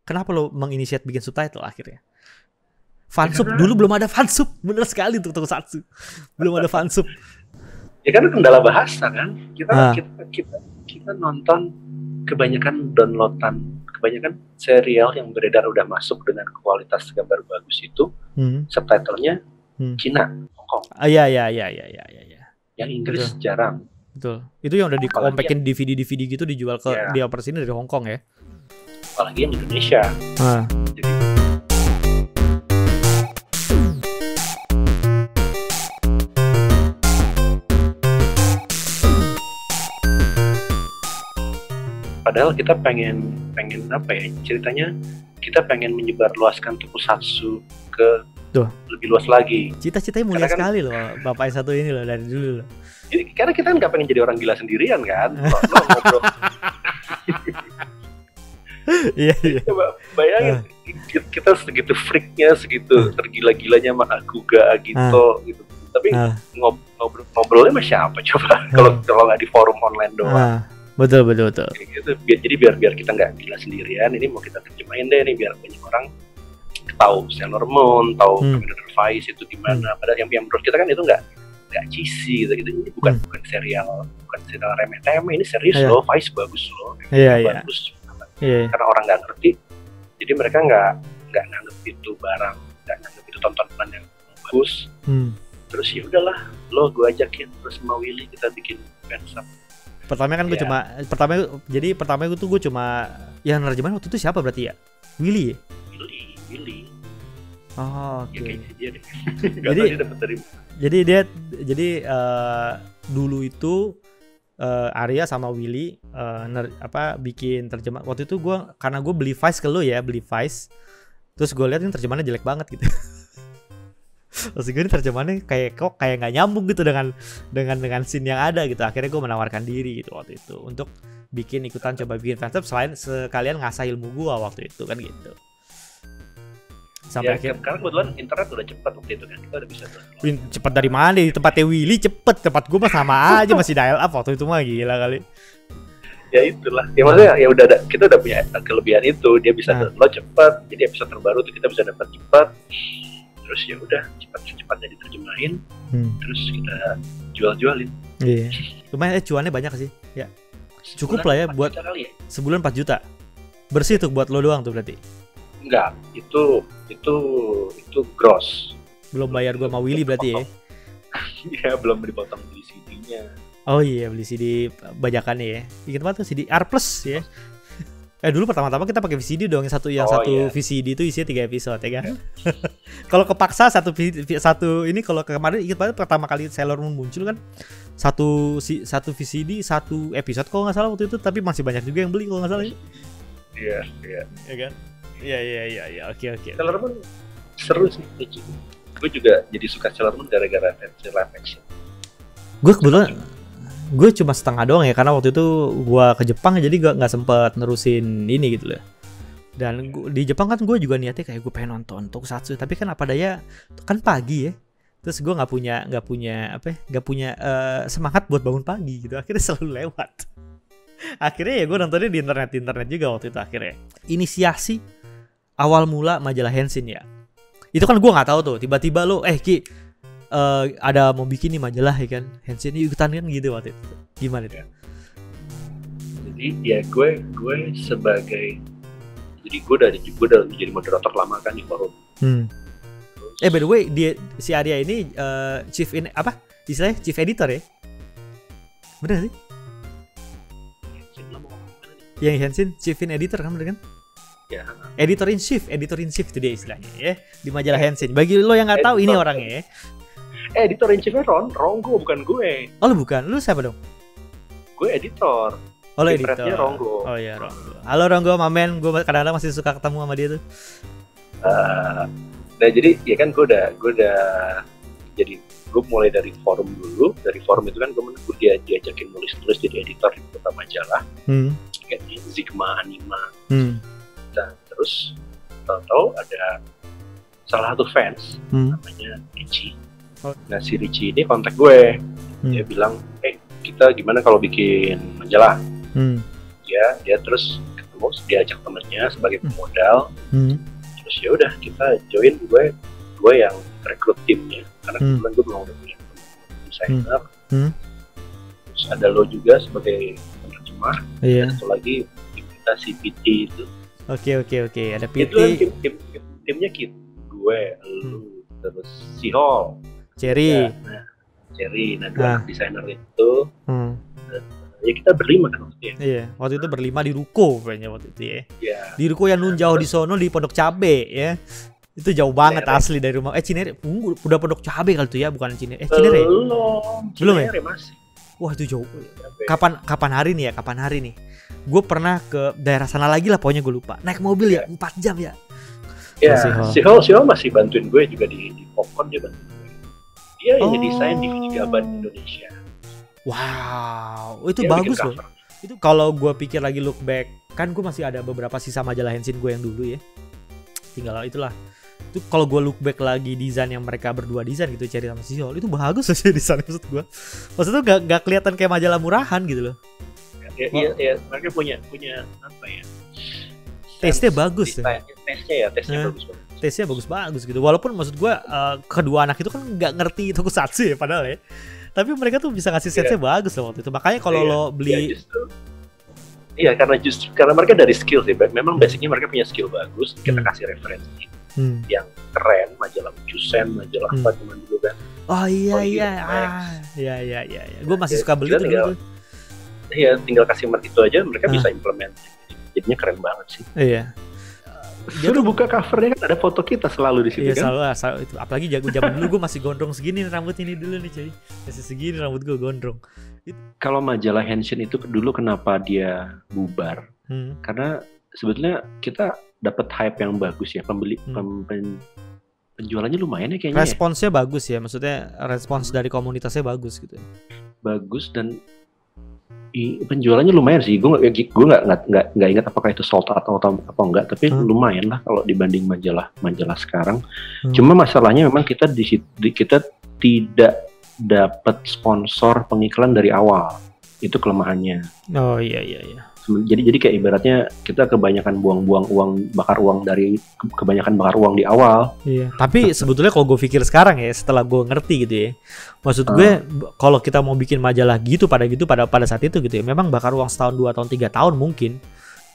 kenapa lo menginisiat bikin subtitle akhirnya? Fansub dulu belum ada fansub, bener sekali untuk Tokusatsu. Belum ada fansub. Ya kan kendala bahasa kan. Kita nonton kebanyakan downloadan, kebanyakan serial yang beredar udah masuk dengan kualitas gambar bagus itu, subtitlenya Cina, Hongkong. Iya. Yang Inggris jarang. Betul. Itu yang udah dikompekin DVD gitu dijual ke dia per sini dari Hongkong ya. Apalagi yang Indonesia. Jadi padahal kita pengen apa ya ceritanya, kita pengen menyebarluaskan Tokusatsu ke lebih luas lagi. Cita-citanya mulia sekali loh bapak yang satu ini loh dari dulu loh. Karena kita nggak pengen jadi orang gila sendirian kan. Lo ngobrol. Iya. Coba bayangin kita segitu freaknya, segitu tergila-gilanya sama Akuga, Agito gitu. Tapi ngobrolnya sama siapa coba kalau nggak di forum online doang. Betul. Gitu. Jadi biar kita nggak gila sendirian, ini mau kita terjemahin deh nih biar banyak orang tahu Sailor Moon, tahu Commander Vice itu gimana. Padahal yang menurut kita kan itu nggak cheesy gitu. Ini bukan serial remeh-temeh, ini serius loh, Vice bagus loh. Bagus. Karena orang nggak ngerti, jadi mereka nggak nganggep itu barang, nggak nganggep itu tontonan yang bagus. Terus ya udahlah, gue ajakin terus sama Willy kita bikin fansub. Pertama kan gue pertama gue cuma yang nerjemahin waktu itu siapa berarti ya? Willy. Oh, oke. Jadi dulu itu Arya sama Willy bikin terjemah. Waktu itu karena gue beli Vice ke lo ya, terus gue lihat ini terjemahannya jelek banget gitu. Terus gue ini terjemahannya kayak nggak nyambung gitu dengan scene yang ada gitu. Akhirnya gue menawarkan diri gitu waktu itu untuk coba bikin fansub selain sekalian ngasah ilmu gue waktu itu kan gitu. Sampai karena kebetulan internet udah cepat waktu itu kan, kita udah bisa cepat dari mana? Di tempatnya Willy cepet, tempat gue mah sama aja masih dial up waktu itu mah, gila kali. Ya itulah, ya maksudnya ya kita udah punya kelebihan itu, dia bisa download cepat, jadi episode terbaru tuh kita bisa dapat cepat. Terus ya udah cepatnya diterjemahin, terus kita jualin. Iya. Lumayan cuannya banyak sih. Ya. Cukup lah ya buat sebulan 4 juta. Bersih tuh buat lo doang tuh berarti. Enggak, itu gross. Belum bayar gua sama Willy berarti ya. Iya, belum dipotong beli CD-nya. Oh iya, beli CD bajakannya ya. Ingat banget tuh CD R+ ya. Dulu pertama-tama kita pakai VCD dong, yang satu VCD itu isinya 3 episode ya kan. Kalau kepaksa satu ini, kalau kemarin ingat banget pertama kali Sailor Moon muncul kan satu VCD 1 episode kalau nggak salah waktu itu, tapi masih banyak juga yang beli kalau nggak salah ya. Iya. Ya kan? Iya. Oke. Sailor Moon seru sih. Gue juga jadi suka Sailor Moon gara-gara live action. Gue kebetulan cuma setengah doang ya, karena waktu itu gue ke Jepang jadi nggak sempet nerusin ini gitu loh. Dan di Jepang kan gue juga niatnya kayak gue pengen nonton Tokusatsu, tapi kan apa daya kan pagi ya. Terus gue nggak punya semangat buat bangun pagi gitu. Akhirnya selalu lewat. Akhirnya ya gue nontonnya di internet juga waktu itu akhirnya. Inisiasi awal mula majalah Henshin ya. Itu kan gue nggak tahu tuh. Tiba-tiba lo Ki ada mau bikin nih majalah ya kan, Henshin ikutan kan gitu waktu itu. Gimana itu? Jadi ya gue sebagai, jadi gue udah jadi moderator lama kan di forum. By the way, si Arya ini chief editor ya? Bener sih? Yang Henshin chief editor kan, bener kan? Ya. Editor in chief itu dia istilahnya ya di majalah Henshin. Bagi lo yang nggak tahu ini orangnya ya. Editor in chiefnya Ronggo, bukan gue. Oh, lu bukan? Lu siapa dong? Gue editor. Oh, lo editor. Ronggo. Oh iya, Ronggo. Halo Ronggo, mamen. Gue kadang-kadang masih suka ketemu sama dia tuh. Nah jadi ya kan gue udah jadi gue mulai dari forum dulu. Dari forum itu kan gue diajakin nulis jadi editor di beberapa majalah. Kayak Zigma, Anima. Dan terus tahu ada salah satu fans namanya Richie. Nah si Richie ini kontak gue, dia bilang, kita gimana kalau bikin majalah? Dia terus ketemu mau diajak temennya sebagai pemodal. Hmm. Terus ya udah kita join, gue yang rekrut timnya karena kebetulan gue belum udah punya desainer. Terus ada lo juga sebagai penerjemah. Iya. Dan satu lagi tim kita si PT itu. Oke, ada PT. Itu kan timnya kita, gue, lu, terus si Hall, Cherry. Cherry, nah dua desainer itu. Ya kita berlima kan waktu itu. Iya, waktu itu berlima di ruko kayaknya waktu itu ya. Iya. Di ruko yang nun jauh di sono di Pondok Cabe ya. Itu jauh banget asli dari rumah. Cinere, udah Pondok Cabe kali itu ya, bukan Cinere. Cinere. Belum ya? Masih. Wah itu jauh. Kapan hari nih ya? Kapan hari nih? Gue pernah ke daerah sana lagi lah, pokoknya gue lupa. Naik mobil ya, 4 jam ya. Ya, si Hall masih bantuin gue juga di Popcorn, dia bantuin gue. Dia yang ngedesain di Gaban Indonesia. Wow, itu dia bagus loh. Itu kalau gue pikir lagi look back, kan gue masih ada beberapa sisa majalah Henshin gue yang dulu ya. Tinggal itulah. Itu kalau gue look back lagi desain yang mereka berdua desain gitu, Cherry sama si Hall, itu bagus sih desain maksud gue. Maksudnya gak kelihatan kayak majalah murahan gitu loh. Iya, mereka punya apa ya? Tesnya bagus ya. Tesnya bagus banget. Tesnya bagus gitu. Walaupun maksud gue kedua anak itu kan nggak ngerti tokusatsu ya padahal ya. Tapi mereka tuh bisa ngasih setnya bagus loh waktu itu. Makanya kalau lo beli karena mereka dari skill sih. Memang basicnya mereka punya skill bagus. Kita kasih referensi yang keren, majalah Jusen, majalah apa teman dulu kan. Oh iya. Gue masih suka beli itu. Iya, tinggal kasih itu aja mereka bisa implement. Jadinya keren banget sih. Iya. Dia buka covernya kan ada foto kita selalu di situ kan. Iya selalu itu. Apalagi zaman dulu gue masih gondrong segini rambut ini dulu nih cuy. Masih segini rambut gue gondrong. Kalau majalah Henshin itu dulu kenapa dia bubar? Karena sebetulnya kita dapat hype yang bagus ya, penjualannya lumayan ya kayaknya. Responsnya bagus ya, maksudnya respons dari komunitasnya bagus gitu. Bagus dan penjualannya lumayan sih. Gue nggak ingat apakah itu sold out atau apa enggak, tapi lumayan lah kalau dibanding majalah sekarang. Cuma masalahnya memang kita kita tidak dapat sponsor pengiklan dari awal. Itu kelemahannya. Oh iya. Jadi kayak ibaratnya kita kebanyakan bakar uang di awal. Iya. Tapi sebetulnya kalau gue pikir sekarang ya, setelah gue ngerti gitu ya, maksud gue kalau kita mau bikin majalah pada saat itu gitu ya, memang bakar uang setahun, 2 tahun, 3 tahun mungkin.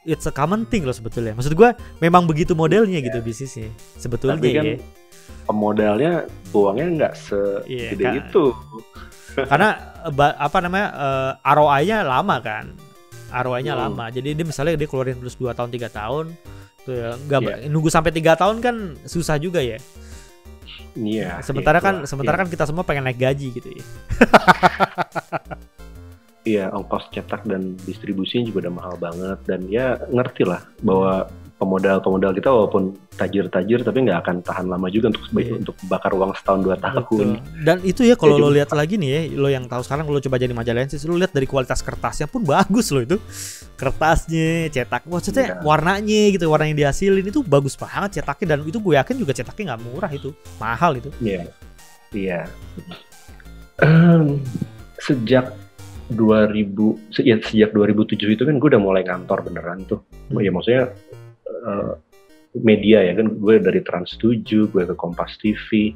It's a common thing loh sebetulnya. Maksud gue memang begitu modelnya gitu bisnisnya. Sebetulnya tapi kan ya. Pemodalnya uangnya nggak segede itu. Karena ROI-nya lama kan. ROI-nya lama. Jadi dia misalnya dia keluarin terus 2 tahun 3 tahun tuh ya, nunggu sampai 3 tahun kan susah juga ya. Iya. Sementara kan kita semua pengen naik gaji gitu ya. Iya, ongkos cetak dan distribusinya juga udah mahal banget dan ya ngerti lah bahwa pemodal kita walaupun tajir tapi nggak akan tahan lama juga untuk bakar uang setahun 2 tahun. Betul. Dan itu ya kalau lo lihat lagi nih ya, lo yang tahu sekarang lo coba jadi majalah Henshin, lo lihat dari kualitas kertasnya pun bagus lo itu. Kertasnya, cetak, maksudnya warnanya gitu, warna yang dihasilin itu bagus banget cetaknya, dan itu gue yakin juga cetaknya nggak murah itu, mahal itu. Iya. Sejak 2007 itu kan gue udah mulai kantor beneran tuh. Ya maksudnya media ya kan, gue dari Trans 7, gue ke Kompas TV,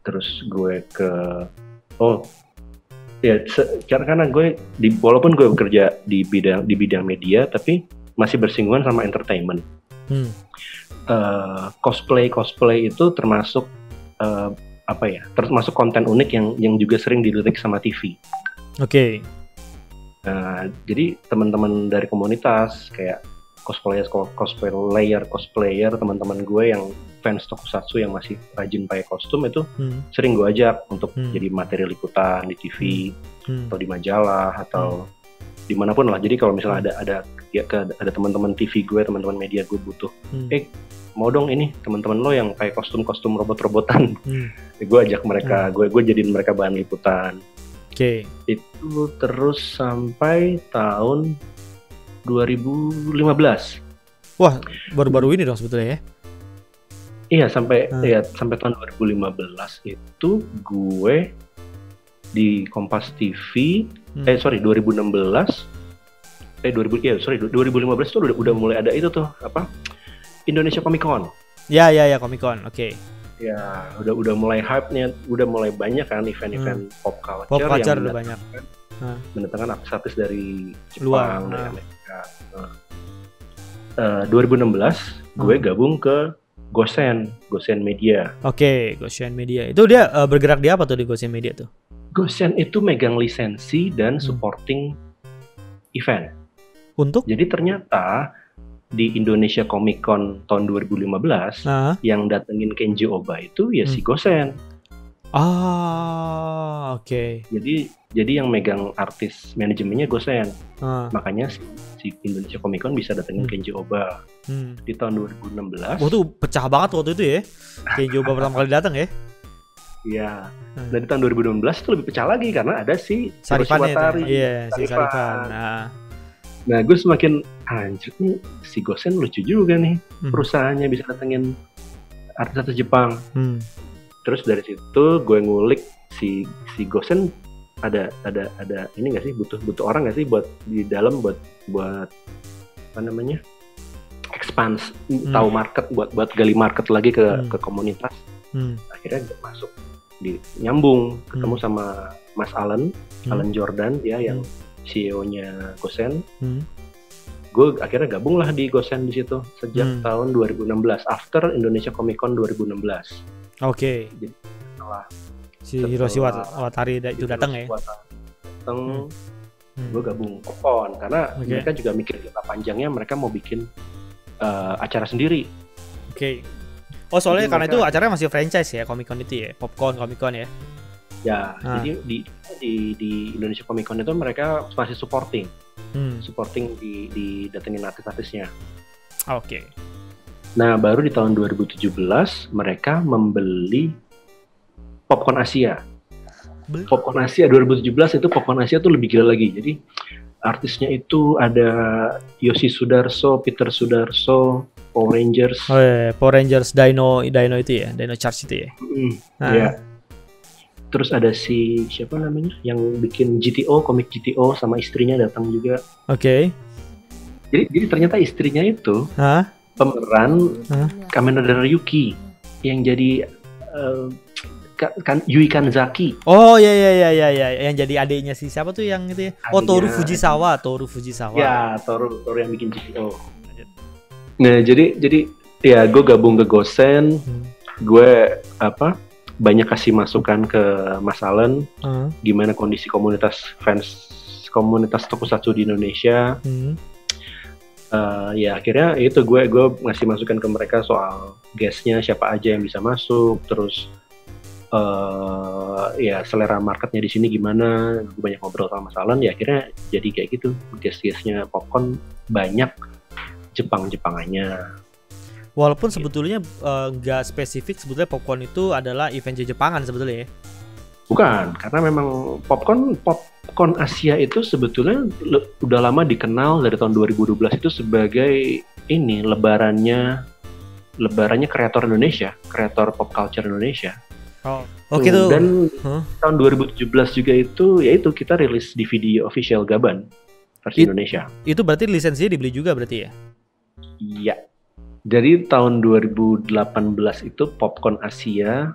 terus gue ke karena gue walaupun gue bekerja di bidang media tapi masih bersinggungan sama entertainment. Cosplay itu termasuk termasuk konten unik yang juga sering dilirik sama TV. Oke. Jadi teman-teman dari komunitas kayak cosplayer, teman-teman gue yang fans tokusatsu yang masih rajin pakai kostum itu sering gue ajak untuk jadi materi liputan di TV atau di majalah atau dimanapun lah. Jadi kalau misalnya ada teman-teman TV gue, teman-teman media gue butuh, mau dong ini teman-teman lo yang pakai kostum robot-robotan, gue ajak mereka, gue jadiin mereka bahan liputan. Oke. Itu terus sampai tahun 2015. Wah, baru-baru ini dong sebetulnya ya? Iya, sampai tahun 2015 itu gue di Kompas TV. 2016 2015 tuh udah mulai ada itu tuh apa? Indonesia Comic Con. Ya Comic Con. Oke. Ya, udah mulai hype-nya, udah mulai banyak kan event-event pop culture, Pop culture yang udah banyak. mendatangkan artis-artis dari Luar, Jepang, dari Amerika. 2016 gue gabung ke Gosen Media. Oke, Goshen Media. Itu dia bergerak di apa tuh di Goshen Media tuh? Gosen itu megang lisensi dan supporting event. Untuk? Jadi ternyata di Indonesia Comic Con tahun 2015 yang datengin Kenji Oba itu ya si Gosen. Oke. Jadi yang megang artis manajemennya Gosen. Makanya si Indonesia Comic Con bisa datengin Kenji Oba. Di tahun 2016. Wah tuh pecah banget waktu itu ya. Kenji Oba pertama kali datang ya. Iya. Nah di tahun 2016 itu lebih pecah lagi karena ada si Sarifan Watari. Iya, si Sarifan. Nah gue semakin anjir nih si Gosen lucu juga nih perusahaannya bisa datengin artis-artis Jepang. Terus dari situ gue ngulik si Gosen ada ini nggak sih butuh orang nggak sih buat di dalam buat apa namanya expand tahu market buat gali market lagi ke komunitas. Akhirnya gue masuk nyambung ketemu sama Mas Alan Jordan ya yang CEO-nya Gosen. Gue akhirnya gabung lah di Gosen di situ sejak tahun 2016 after Indonesia Comic Con 2016. Oke. Jadi setelah si Hiroshi Watari itu datang ya. Gue gabung Popcorn karena mereka juga mikir jangka panjangnya mereka mau bikin acara sendiri. Oke. Oh soalnya jadi karena itu acaranya masih franchise ya Comic Con itu ya, Popcorn Comic Con ya. Ya, jadi di Indonesia Comic Con itu mereka masih supporting di datengin artis-artisnya. Oke. Nah baru di tahun 2017 mereka membeli Popcorn Asia. Popcorn Asia 2017 itu Popcorn Asia tuh lebih gila lagi. Jadi artisnya itu ada Yoshi Sudarso, Peter Sudarso, Power Rangers. Oh iya, Power Rangers Dino itu ya, Dino Charge itu ya. Iya. Terus ada si siapa namanya yang bikin GTO, komik GTO sama istrinya datang juga. Oke. Jadi ternyata istrinya itu pemeran Kamen Rider Yuki yang jadi Yui Kanzaki. Oh iya yang jadi adiknya si siapa tuh yang itu ya? Oh Toru Fujisawa. Ya, Toru yang bikin GTO. Nah, jadi ya gue gabung ke Gosen. Gue banyak kasih masukan ke Mas Alan gimana kondisi komunitas tokusatsu di Indonesia. Ya akhirnya itu gue ngasih masukan ke mereka soal guestnya siapa aja yang bisa masuk, terus ya selera marketnya di sini gimana. Gue banyak ngobrol sama Mas Alan, ya akhirnya jadi kayak gitu. Guest-guestnya Popcorn banyak Jepang-Jepangannya. Walaupun sebetulnya nggak spesifik, sebetulnya Popcorn itu adalah event Jepangan sebetulnya ya? Bukan, karena memang Popcorn Asia itu sebetulnya udah lama dikenal dari tahun 2012 itu sebagai ini lebarannya kreator Indonesia, kreator pop culture Indonesia. Oke tuh. Dan tahun 2017 juga itu kita rilis DVD official Gaban versi Indonesia. Itu berarti lisensinya dibeli juga berarti ya? Iya. Jadi tahun 2018 itu Popcorn Asia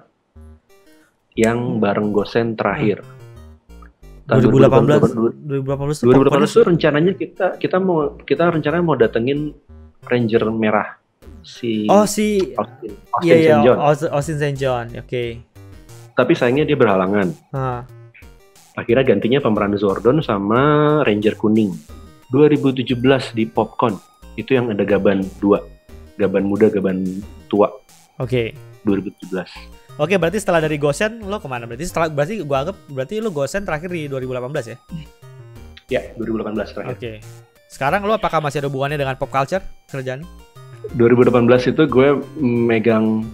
yang bareng Gosen terakhir. 2018 itu rencananya kita rencananya mau datengin Ranger merah si Austin St. John. Oke. Tapi sayangnya dia berhalangan. Akhirnya gantinya pemeran Zordon sama Ranger kuning. 2017 di Popcorn itu yang ada Gaban 2, Gaban muda, Gaban tua. Oke. 2017. Oke, berarti setelah dari Gosen lo kemana? Berarti gua anggap lo Gosen terakhir di 2018 ya? Ya, 2018 terakhir. Oke. Sekarang lo apakah masih ada hubungannya dengan pop culture kerjaan? 2018 itu gue megang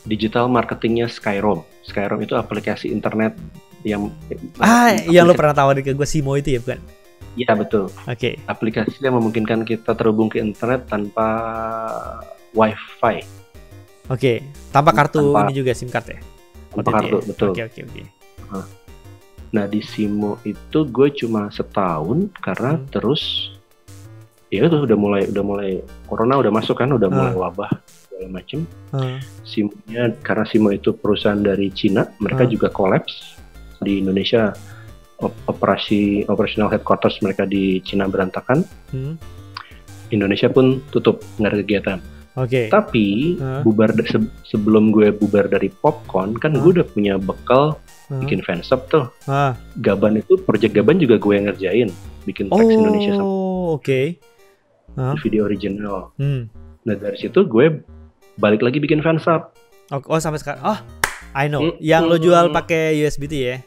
digital marketingnya Skyrom. Skyrom itu aplikasi internet yang yang lo pernah tawarin ke gue, Simo itu ya, bukan? Iya, betul. Oke. Aplikasi yang memungkinkan kita terhubung ke internet tanpa wifi. Oke, tanpa kartu ini juga SIM card ya? Tanpa kartu, ya? Betul. Oke. Nah di Simo itu gue cuma setahun karena terus ya itu udah mulai corona udah masuk kan, udah mulai wabah segala macem. Simonya, karena Simo itu perusahaan dari Cina, mereka juga kolaps di Indonesia. Operational headquarters mereka di Cina berantakan. Indonesia pun tutup, nggak ada kegiatan. Tapi sebelum gue bubar dari Popcorn kan gue udah punya bekal bikin fansub tuh. Gaban itu, project Gaban juga gue yang ngerjain, bikin teks Indonesia video original. Nah dari situ gue balik lagi bikin fansub. Sampai sekarang. I know. Yang lo jual pakai USB itu ya?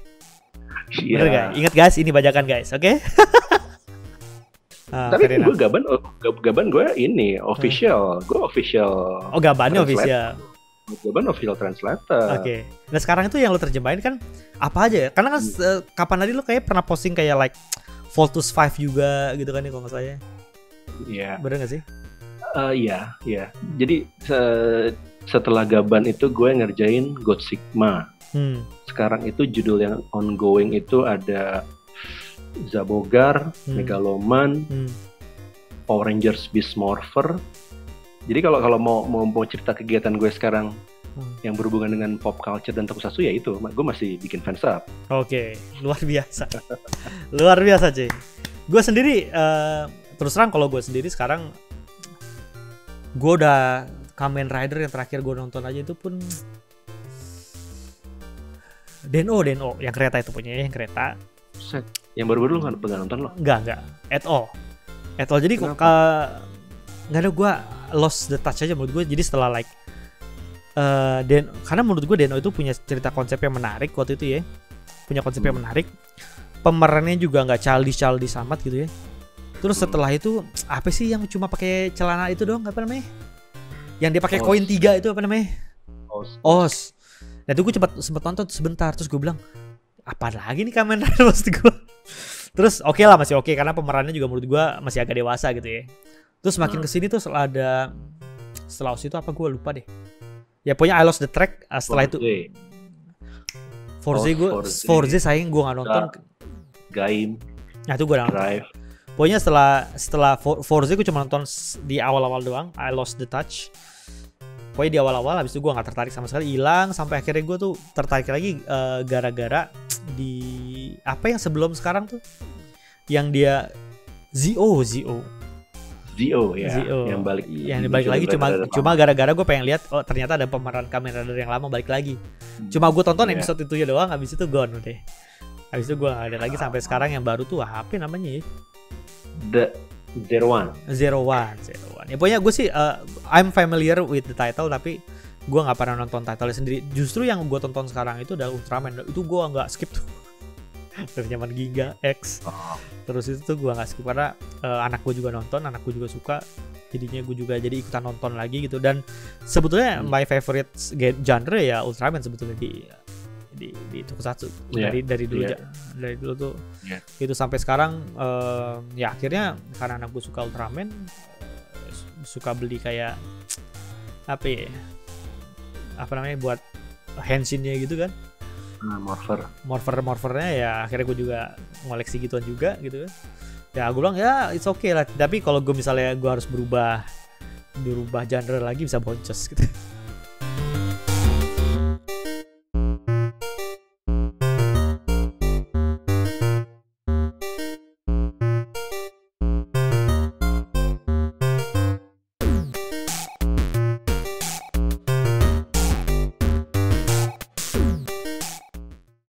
Bener gak? Ingat guys, ini bajakan guys, oke? Tapi gue Gaban gue ini official, gue official. Gabannya official. Gaban official translator. Nah sekarang itu yang lo terjemahin kan apa aja ya? Karena kan kapan tadi lo kayak pernah posting kayak like Voltus 5 juga gitu kan ya kalau nggak salah ya? Iya. Bener nggak sih? Iya. Jadi setelah Gaban itu gue ngerjain God Sigma. Sekarang itu judul yang ongoing itu ada Zabogar, Megaloman, Power Rangers Beast Morpher. Jadi kalau mau cerita kegiatan gue sekarang yang berhubungan dengan pop culture dan tokusatsu, ya itu gue masih bikin fansub. Luar biasa. Luar biasa cuy. Gue sendiri terus terang kalau gue sendiri sekarang gue udah Kamen Rider yang terakhir gue nonton aja itu pun Den-O yang kereta itu punya, yang kereta. Yang baru-baru lu nggak nonton lo? Enggak at all. Jadi nggak ada, gue lost the touch aja menurut gue. Jadi setelah like karena menurut gue Den-O itu punya cerita konsep yang menarik waktu itu ya, punya konsep yang menarik, pemerannya juga nggak childish amat gitu ya. Terus setelah itu apa sih yang cuma pakai celana itu doang, apa namanya? Yang dia pakai koin 3 itu apa namanya? Os. Nah itu gue sempet nonton sebentar, terus gue bilang apa lagi nih Kamen Rider maksud gue. Terus masih oke karena pemerannya juga menurut gue masih agak dewasa gitu ya. Terus makin kesini tuh setelah itu apa gue lupa deh. Ya pokoknya I Lost the Track setelah itu. Forza sayang gue nggak nonton. Gaim. Nah itu gue nonton. Drive. Pokoknya setelah Forza gue cuma nonton di awal-awal doang. I Lost the Touch. Pokoknya di awal-awal, habis itu gue gak tertarik sama sekali, hilang. Sampai akhirnya gue tuh tertarik lagi gara-gara di apa yang sebelum sekarang tuh, yang dia Zio ya, yang balik lagi cuma gara-gara gue pengen lihat ternyata ada pemeran Kamen Rider yang lama balik lagi. Cuma gue tonton episode itu ya doang, habis itu gone deh. Habis itu gue gak ada lagi sampai sekarang. Yang baru tuh apa namanya ya? Zero One. Ya pokoknya gue sih I'm familiar with the title, tapi gue nggak pernah nonton title sendiri. Justru yang gue tonton sekarang itu adalah Ultraman. Itu gue nggak skip tuh dari zaman Giga X. Terus itu tuh gue nggak skip karena anak gue juga nonton, anak gue juga suka. Jadinya gue juga jadi ikutan nonton lagi gitu. Dan sebetulnya my favorite genre ya Ultraman sebetulnya di tokusatsu dari dulu tuh itu sampai sekarang. Ya akhirnya karena anak gue suka Ultraman, suka beli kayak apa namanya buat henshinnya gitu kan, morphernya ya. Akhirnya gue juga ngoleksi gituan juga gitu kan. Ya gue bilang ya it's okay lah, tapi kalau gue misalnya gue harus berubah genre lagi bisa boncos gitu.